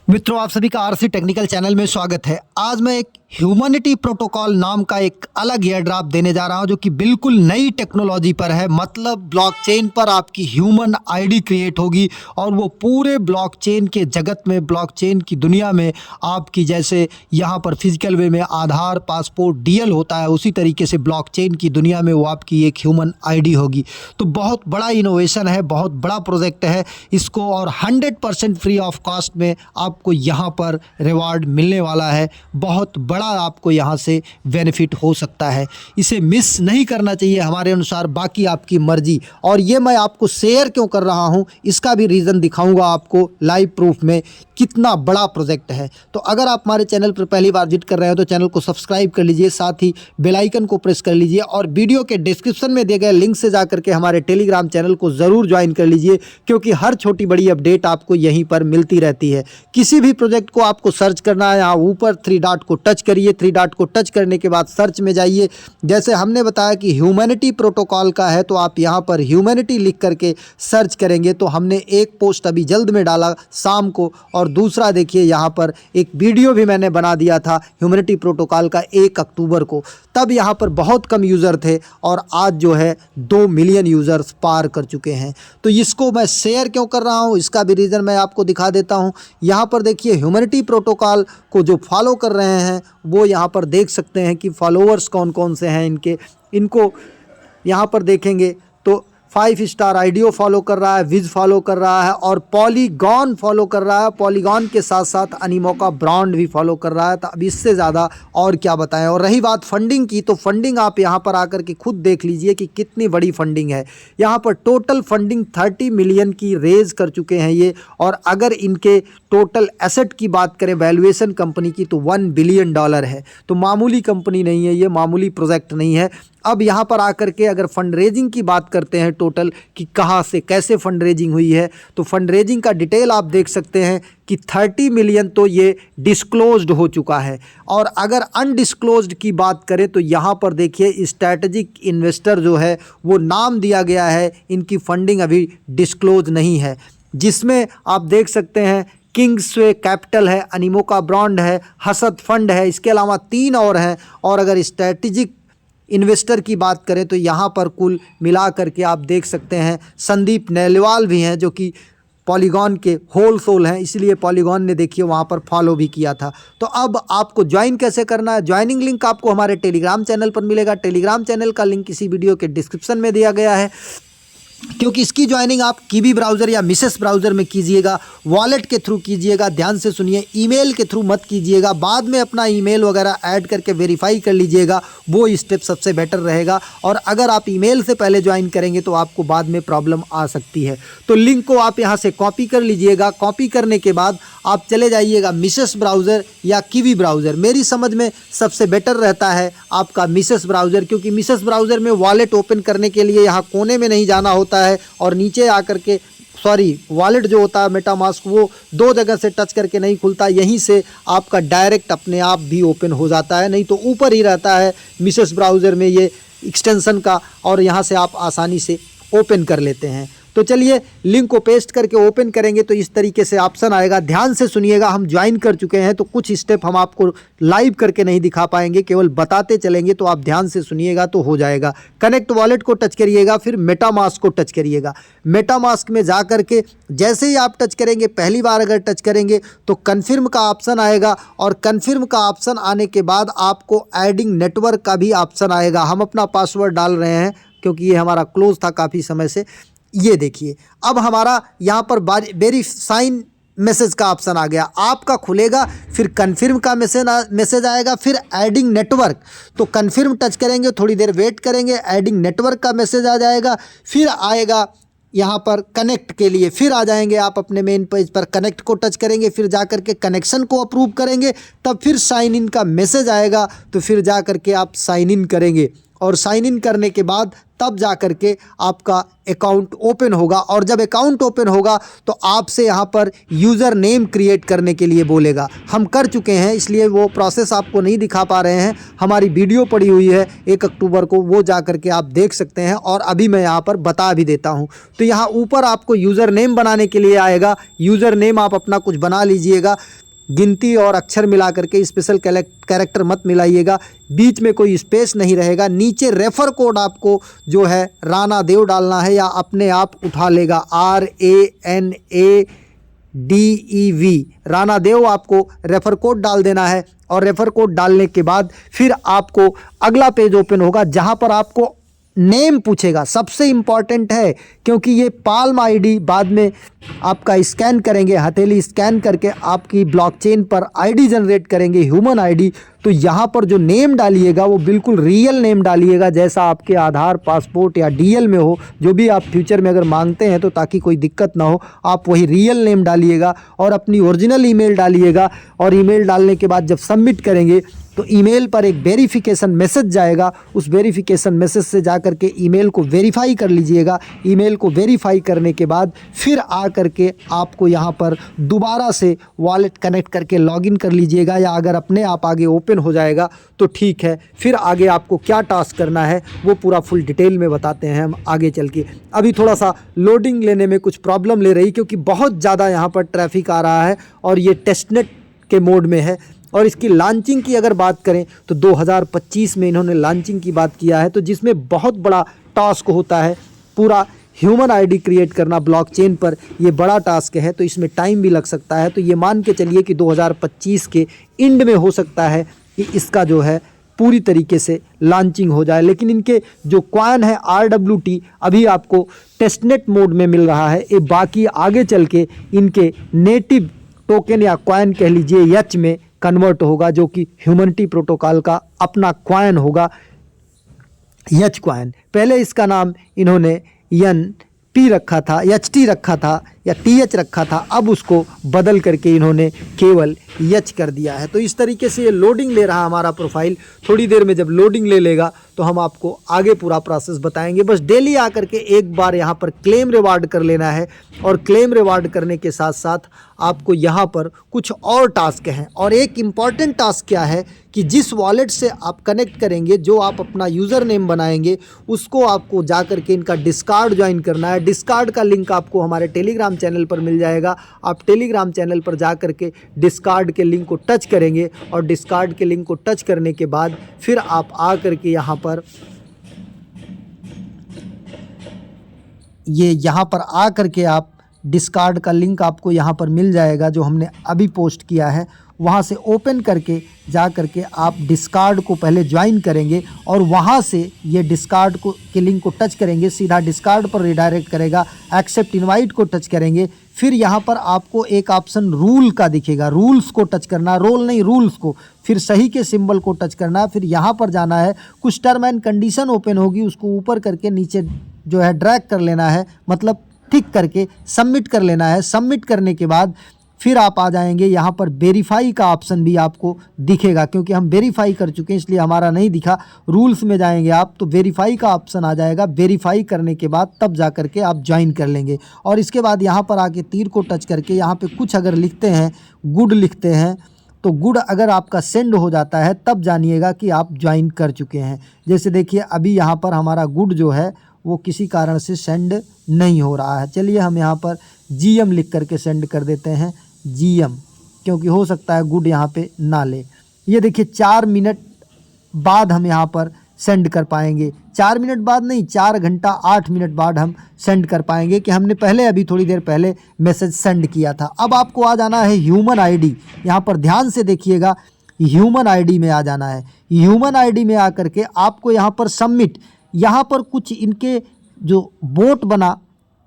मित्रों, आप सभी का आरसी टेक्निकल चैनल में स्वागत है। आज मैं एक ह्यूमैनिटी प्रोटोकॉल नाम का एक अलग एयर ड्रॉप देने जा रहा हूं जो कि बिल्कुल नई टेक्नोलॉजी पर है। मतलब ब्लॉकचेन पर आपकी ह्यूमन आईडी क्रिएट होगी और वो पूरे ब्लॉकचेन के जगत में, ब्लॉकचेन की दुनिया में आपकी जैसे यहाँ पर फिजिकल वे में आधार, पासपोर्ट, डीएल होता है, उसी तरीके से ब्लॉकचेन की दुनिया में वो आपकी एक ह्यूमन आईडी होगी। तो बहुत बड़ा इनोवेशन है, बहुत बड़ा प्रोजेक्ट है इसको, और 100% फ्री ऑफ कॉस्ट में आपको यहाँ पर रिवार्ड मिलने वाला है। बहुत बड़ा आपको यहाँ से बेनिफिट हो सकता है, इसे मिस नहीं करना चाहिए हमारे अनुसार। बाकी आपकी मर्जी। और ये मैं आपको शेयर क्यों कर रहा हूँ इसका भी रीज़न दिखाऊंगा आपको लाइव प्रूफ में, कितना बड़ा प्रोजेक्ट है। तो अगर आप हमारे चैनल पर पहली बार विजिट कर रहे हो तो चैनल को सब्सक्राइब कर लीजिए, साथ ही बेल आइकन को प्रेस कर लीजिए और वीडियो के डिस्क्रिप्शन में दिए गए लिंक से जाकर के हमारे टेलीग्राम चैनल को ज़रूर ज्वाइन कर लीजिए, क्योंकि हर छोटी बड़ी अपडेट आपको यहीं पर मिलती रहती है। किसी भी प्रोजेक्ट को आपको सर्च करना है, यहाँ ऊपर 3 डॉट को टच करिए। 3 डॉट को टच करने के बाद सर्च में जाइए। जैसे हमने बताया कि ह्यूमैनिटी प्रोटोकॉल का है, तो आप यहाँ पर ह्यूमैनिटी लिख करके सर्च करेंगे तो हमने एक पोस्ट अभी जल्द में डाला शाम को, और दूसरा देखिए यहाँ पर एक वीडियो भी मैंने बना दिया था ह्यूमैनिटी प्रोटोकॉल का 1 अक्टूबर को। तब यहाँ पर बहुत कम यूज़र थे और आज जो है 2 मिलियन यूज़र्स पार कर चुके हैं। तो इसको मैं शेयर क्यों कर रहा हूँ इसका भी रीज़न मैं आपको दिखा देता हूँ। यहाँ पर देखिए ह्यूमैनिटी प्रोटोकॉल को जो फॉलो कर रहे हैं वो यहाँ पर देख सकते हैं कि फॉलोअर्स कौन कौन से हैं इनको यहाँ पर देखेंगे तो 5 स्टार आईडियो फॉलो कर रहा है, विज फॉलो कर रहा है और पॉलीगॉन फॉलो कर रहा है। पॉलीगॉन के साथ साथ अनीमोका ब्रांड भी फॉलो कर रहा है। तो अब इससे ज़्यादा और क्या बताएं। और रही बात फंडिंग की, तो फंडिंग आप यहाँ पर आकर के खुद देख लीजिए कि कितनी बड़ी फंडिंग है। यहाँ पर टोटल फंडिंग 30 मिलियन की रेज कर चुके हैं ये। और अगर इनके टोटल एसेट की बात करें वैल्यूएशन कंपनी की, तो $1 बिलियन है। तो मामूली कंपनी नहीं है ये, मामूली प्रोजेक्ट नहीं है। अब यहाँ पर आकर के अगर फंड रेजिंग की बात करते हैं टोटल कि कहाँ से कैसे फंड रेजिंग हुई है, तो फंड रेजिंग का डिटेल आप देख सकते हैं कि 30 मिलियन तो ये डिस्क्लोज्ड हो चुका है। और अगर अनडिस्क्लोज्ड की बात करें तो यहाँ पर देखिए स्ट्रैटेजिक इन्वेस्टर जो है वो नाम दिया गया है, इनकी फंडिंग अभी डिस्क्लोज नहीं है, जिसमें आप देख सकते हैं किंग्सवे कैपिटल है, अनीमोका ब्रांड है, हसद फंड है, इसके अलावा 3 और हैं। और अगर स्ट्रैटेजिक इन्वेस्टर की बात करें तो यहाँ पर कुल मिला करके आप देख सकते हैं संदीप नेलवाल भी हैं जो कि पॉलीगॉन के होल सोल हैं, इसलिए पॉलीगॉन ने देखिए वहाँ पर फॉलो भी किया था। तो अब आपको ज्वाइन कैसे करना है, ज्वाइनिंग लिंक आपको हमारे टेलीग्राम चैनल पर मिलेगा। टेलीग्राम चैनल का लिंक इसी वीडियो के डिस्क्रिप्शन में दिया गया है, क्योंकि इसकी ज्वाइनिंग आप कीवी ब्राउज़र या मिसेस ब्राउज़र में कीजिएगा, वॉलेट के थ्रू कीजिएगा। ध्यान से सुनिए, ईमेल के थ्रू मत कीजिएगा। बाद में अपना ईमेल वगैरह ऐड करके वेरीफाई कर लीजिएगा, वो स्टेप सबसे बेटर रहेगा। और अगर आप ईमेल से पहले ज्वाइन करेंगे तो आपको बाद में प्रॉब्लम आ सकती है। तो लिंक को आप यहाँ से कॉपी कर लीजिएगा। कॉपी करने के बाद आप चले जाइएगा मिसेस ब्राउज़र या कीवी ब्राउज़र। मेरी समझ में सबसे बेटर रहता है आपका मिसेस ब्राउज़र, क्योंकि मिसेस ब्राउज़र में वॉलेट ओपन करने के लिए यहाँ कोने में नहीं जाना होता है, और नीचे आकर के वॉलेट जो होता है मेटामास्क वो 2 जगह से टच करके नहीं खुलता, यहीं से आपका डायरेक्ट अपने आप भी ओपन हो जाता है। नहीं तो ऊपर ही रहता है मिसेस ब्राउज़र में ये एक्सटेंशन का, और यहाँ से आप आसानी से ओपन कर लेते हैं। तो चलिए लिंक को पेस्ट करके ओपन करेंगे तो इस तरीके से ऑप्शन आएगा। ध्यान से सुनिएगा, हम ज्वाइन कर चुके हैं तो कुछ स्टेप हम आपको लाइव करके नहीं दिखा पाएंगे, केवल बताते चलेंगे, तो आप ध्यान से सुनिएगा तो हो जाएगा। कनेक्ट वॉलेट को टच करिएगा, फिर मेटामास्क को टच करिएगा। मेटामास्क में जा करके जैसे ही आप टच करेंगे, पहली बार अगर टच करेंगे तो कन्फर्म का ऑप्शन आएगा, और कन्फर्म का ऑप्शन आने के बाद आपको एडिंग नेटवर्क का भी ऑप्शन आएगा। हम अपना पासवर्ड डाल रहे हैं क्योंकि ये हमारा क्लोज था काफ़ी समय से। ये देखिए अब हमारा यहाँ पर वेरीफाइन मैसेज का ऑप्शन आ गया, आपका खुलेगा, फिर कन्फर्म का मैसेज आएगा, फिर एडिंग नेटवर्क। तो कन्फर्म टच करेंगे, थोड़ी देर वेट करेंगे, एडिंग नेटवर्क का मैसेज आ जाएगा, फिर आएगा यहाँ पर कनेक्ट के लिए, फिर आ जाएंगे आप अपने मेन पेज पर, कनेक्ट को टच करेंगे, फिर जा कर के कनेक्शन को अप्रूव करेंगे, तब फिर साइन इन का मैसेज आएगा, तो फिर जा कर के आप साइन इन करेंगे, और साइन इन करने के बाद तब जा कर के आपका अकाउंट ओपन होगा। और जब अकाउंट ओपन होगा तो आपसे यहाँ पर यूज़र नेम क्रिएट करने के लिए बोलेगा। हम कर चुके हैं इसलिए वो प्रोसेस आपको नहीं दिखा पा रहे हैं, हमारी वीडियो पड़ी हुई है 1 अक्टूबर को, वो जा कर के आप देख सकते हैं, और अभी मैं यहाँ पर बता भी देता हूँ। तो यहाँ ऊपर आपको यूज़र नेम बनाने के लिए आएगा, यूज़र नेम आप अपना कुछ बना लीजिएगा। गिनती और अक्षर मिला करके, स्पेशल कैरेक्टर मत मिलाइएगा, बीच में कोई स्पेस नहीं रहेगा। नीचे रेफर कोड आपको जो है राणा देव डालना है या अपने आप उठा लेगा, RANADEV, राणा देव आपको रेफर कोड डाल देना है। और रेफर कोड डालने के बाद फिर आपको अगला पेज ओपन होगा जहां पर आपको नेम पूछेगा। सबसे इम्पॉर्टेंट है क्योंकि ये पाल्म आईडी बाद में आपका स्कैन करेंगे, हथेली स्कैन करके आपकी ब्लॉकचेन पर आईडी जनरेट करेंगे, ह्यूमन आईडी। तो यहाँ पर जो नेम डालिएगा वो बिल्कुल रियल नेम डालिएगा, जैसा आपके आधार, पासपोर्ट या डीएल में हो, जो भी आप फ्यूचर में अगर मांगते हैं तो ताकि कोई दिक्कत ना हो, आप वही रियल नेम डालिएगा और अपनी ओरिजिनल ईमेल डालिएगा। और ईमेल डालने के बाद जब सबमिट करेंगे तो ईमेल पर एक वेरिफिकेशन मैसेज जाएगा, उस वेरिफिकेशन मैसेज से जा कर के ईमेल को वेरीफाई कर लीजिएगा। ईमेल को वेरीफाई करने के बाद फिर आ करके आपको यहाँ पर दोबारा से वॉलेट कनेक्ट करके लॉगिन कर लीजिएगा, या अगर अपने आप आगे ओपन हो जाएगा तो ठीक है। फिर आगे आपको क्या टास्क करना है वो पूरा फुल डिटेल में बताते हैं हम आगे चल के। अभी थोड़ा सा लोडिंग लेने में कुछ प्रॉब्लम ले रही, क्योंकि बहुत ज़्यादा यहाँ पर ट्रैफिक आ रहा है और ये टेस्टनेट के मोड में है। और इसकी लॉन्चिंग की अगर बात करें तो 2025 में इन्होंने लॉन्चिंग की बात किया है, तो जिसमें बहुत बड़ा टास्क होता है। पूरा ह्यूमन आईडी क्रिएट करना ब्लॉकचेन पर, ये बड़ा टास्क है, तो इसमें टाइम भी लग सकता है। तो ये मान के चलिए कि 2025 के एंड में हो सकता है कि इसका जो है पूरी तरीके से लॉन्चिंग हो जाए। लेकिन इनके जो कॉइन है RWT अभी आपको टेस्टनेट मोड में मिल रहा है। ये बाकी आगे चल के इनके नेटिव टोकन या कॉइन कह लीजिए यच में कन्वर्ट होगा, जो कि ह्यूमनिटी प्रोटोकॉल का अपना कॉइन होगा, यच कॉइन। पहले इसका नाम इन्होंने NP रखा था, HT रखा था या TH रखा था, अब उसको बदल करके इन्होंने केवल यच कर दिया है। तो इस तरीके से ये लोडिंग ले रहा हमारा प्रोफाइल। थोड़ी देर में जब लोडिंग ले लेगा तो हम आपको आगे पूरा प्रोसेस बताएंगे। बस डेली आकर के एक बार यहाँ पर क्लेम रिवार्ड कर लेना है, और क्लेम रिवार्ड करने के साथ साथ आपको यहाँ पर कुछ और टास्क हैं। और एक इम्पॉर्टेंट टास्क क्या है कि जिस वॉलेट से आप कनेक्ट करेंगे, जो आप अपना यूज़र नेम बनाएंगे, उसको आपको जा कर के इनका डिस्कार्ड ज्वाइन करना है। डिस्कार्ड का लिंक आपको हमारे टेलीग्राम चैनल पर मिल जाएगा। आप टेलीग्राम चैनल पर जा कर के डिस्कार्ड के लिंक को टच करेंगे, और डिस्कार्ड के लिंक को टच करने के बाद फिर आप आ कर के यहाँ पर आ करके आप डिस्कार्ड का लिंक आपको यहाँ पर मिल जाएगा, जो हमने अभी पोस्ट किया है। वहाँ से ओपन करके जा करके आप डिस्कार्ड को पहले ज्वाइन करेंगे, और वहाँ से ये डिस्कार्ड के लिंक को टच करेंगे, सीधा डिस्कार्ड पर रिडायरेक्ट करेगा। एक्सेप्ट इनवाइट को टच करेंगे, फिर यहाँ पर आपको एक ऑप्शन रूल का दिखेगा, रूल्स को टच करना, रोल नहीं रूल्स को, फिर सही के सिंबल को टच करना। फिर यहाँ पर जाना है, कुछ टर्म एंड कंडीशन ओपन होगी, उसको ऊपर करके नीचे जो है ड्रैग कर लेना है, मतलब टिक करके सबमिट कर लेना है। सबमिट करने के बाद फिर आप आ जाएंगे, यहाँ पर वेरीफाई का ऑप्शन भी आपको दिखेगा, क्योंकि हम वेरीफाई कर चुके हैं इसलिए हमारा नहीं दिखा। रूल्स में जाएंगे आप तो वेरीफाई का ऑप्शन आ जाएगा। वेरीफाई करने के बाद तब जा करके आप ज्वाइन कर लेंगे। और इसके बाद यहाँ पर आके तीर को टच करके यहाँ पे कुछ अगर लिखते हैं, गुड लिखते हैं, तो गुड अगर आपका सेंड हो जाता है तब जानिएगा कि आप ज्वाइन कर चुके हैं। जैसे देखिए अभी यहाँ पर हमारा गुड जो है वो किसी कारण से सेंड नहीं हो रहा है। चलिए हम यहाँ पर GM लिख करके सेंड कर देते हैं, GM, क्योंकि हो सकता है गुड यहाँ पे ना ले। ये देखिए 4 मिनट बाद हम यहाँ पर सेंड कर पाएंगे। 4 मिनट बाद नहीं, 4 घंटा 8 मिनट बाद हम सेंड कर पाएंगे कि हमने पहले अभी थोड़ी देर पहले मैसेज सेंड किया था। अब आपको आ जाना है ह्यूमन आईडी। यहाँ पर ध्यान से देखिएगा, ह्यूमन आईडी में आ जाना है। ह्यूमन आईडी में आकर के आपको यहाँ पर सबमिट, यहाँ पर कुछ इनके जो बोट बना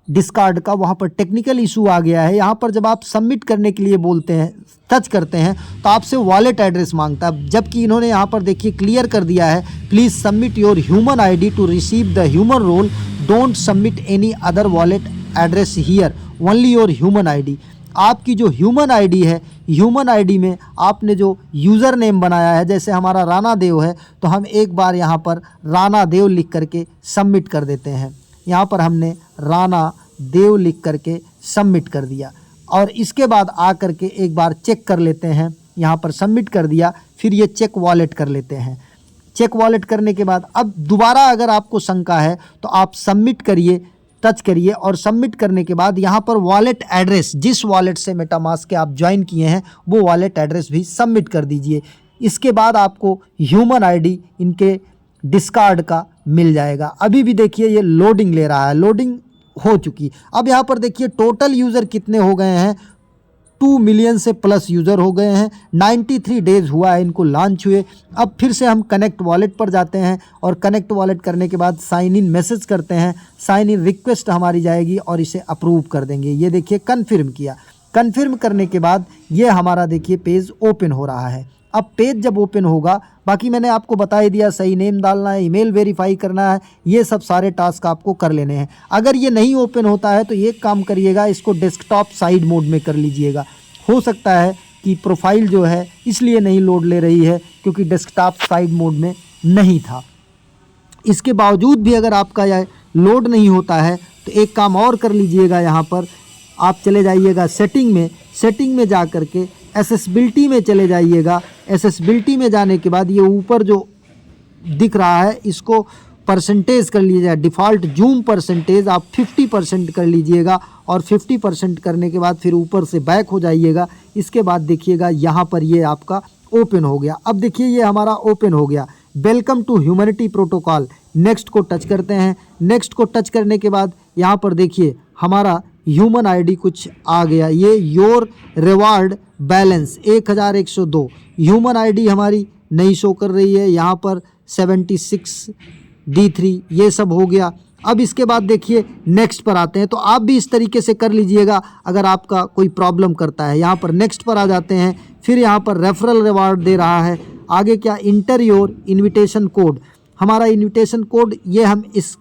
डिस्कार्ड का, वहाँ पर टेक्निकल इशू आ गया है। यहाँ पर जब आप सबमिट करने के लिए बोलते हैं, टच करते हैं, तो आपसे वॉलेट एड्रेस मांगता है, जबकि इन्होंने यहाँ पर देखिए क्लियर कर दिया है, please submit your human ID to receive the human role, don't submit any other wallet address here, only your human ID. आपकी जो ह्यूमन आईडी है, ह्यूमन आईडी में आपने जो यूज़र नेम बनाया है, जैसे हमारा राणा देव है, तो हम एक बार यहाँ पर राणा देव लिख करके सबमिट कर देते हैं। यहाँ पर हमने राणा देव लिख करके सबमिट कर दिया, और इसके बाद आ करके एक बार चेक कर लेते हैं। यहाँ पर सबमिट कर दिया, फिर ये चेक वॉलेट कर लेते हैं। चेक वॉलेट करने के बाद अब दोबारा अगर आपको शंका है तो आप सबमिट करिए, टच करिए और सबमिट करने के बाद यहाँ पर वॉलेट एड्रेस, जिस वॉलेट से मेटामास्क के आप ज्वाइन किए हैं वो वॉलेट एड्रेस भी सबमिट कर दीजिए। इसके बाद आपको ह्यूमन आईडी इनके डिस्कार्ड का मिल जाएगा। अभी भी देखिए ये लोडिंग ले रहा है, लोडिंग हो चुकी। अब यहाँ पर देखिए टोटल यूज़र कितने हो गए हैं, 2 मिलियन से प्लस यूज़र हो गए हैं। 93 डेज़ हुआ है इनको लॉन्च हुए। अब फिर से हम कनेक्ट वॉलेट पर जाते हैं और कनेक्ट वॉलेट करने के बाद साइन इन मैसेज करते हैं। साइन इन रिक्वेस्ट हमारी जाएगी और इसे अप्रूव कर देंगे। ये देखिए कन्फर्म किया। कन्फर्म करने के बाद ये हमारा देखिए पेज ओपन हो रहा है। अब पेज जब ओपन होगा, बाकी मैंने आपको बता ही दिया, सही नेम डालना है, ईमेल वेरीफाई करना है, ये सब सारे टास्क आपको कर लेने हैं। अगर ये नहीं ओपन होता है तो एक काम करिएगा, इसको डेस्कटॉप साइड मोड में कर लीजिएगा। हो सकता है कि प्रोफाइल जो है इसलिए नहीं लोड ले रही है क्योंकि डेस्कटॉप साइड मोड में नहीं था। इसके बावजूद भी अगर आपका यह लोड नहीं होता है तो एक काम और कर लीजिएगा। यहाँ पर आप चले जाइएगा सेटिंग में, सेटिंग में जा कर के एसेसिबिलिटी में चले जाइएगा। एसेसिबिलिटी में जाने के बाद ये ऊपर जो दिख रहा है इसको परसेंटेज कर लीजिएगा। डिफ़ॉल्ट जूम परसेंटेज आप 50% कर लीजिएगा और 50% करने के बाद फिर ऊपर से बैक हो जाइएगा। इसके बाद देखिएगा यहाँ पर ये आपका ओपन हो गया। अब देखिए ये हमारा ओपन हो गया। Welcome to humanity protocol, next को टच करते हैं। नेक्स्ट को टच करने के बाद यहाँ पर देखिए हमारा ह्यूमन आईडी कुछ आ गया। ये your reward balance 1102 human ID हमारी नहीं शो कर रही है। यहाँ पर 76D3 ये सब हो गया। अब इसके बाद देखिए नेक्स्ट पर आते हैं। तो आप भी इस तरीके से कर लीजिएगा अगर आपका कोई प्रॉब्लम करता है। यहाँ पर नेक्स्ट पर आ जाते हैं। फिर यहाँ पर रेफरल रिवार्ड दे रहा है। आगे क्या, इंटर योर इन्विटेशन कोड, हमारा इन्विटेशन कोड ये हम इस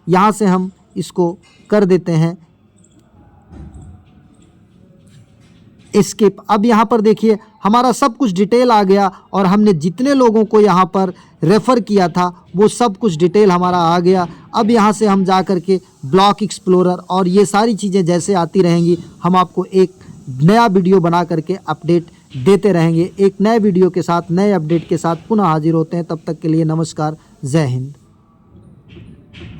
यहाँ से हम इसको कर देते हैं एस्केप। अब यहाँ पर देखिए हमारा सब कुछ डिटेल आ गया और हमने जितने लोगों को यहाँ पर रेफ़र किया था वो सब कुछ डिटेल हमारा आ गया। अब यहाँ से हम जा कर के ब्लॉक एक्सप्लोरर और ये सारी चीज़ें जैसे आती रहेंगी हम आपको एक नया वीडियो बना करके अपडेट देते रहेंगे। एक नए वीडियो के साथ, नए अपडेट के साथ पुनः हाजिर होते हैं। तब तक के लिए नमस्कार, जय हिंद।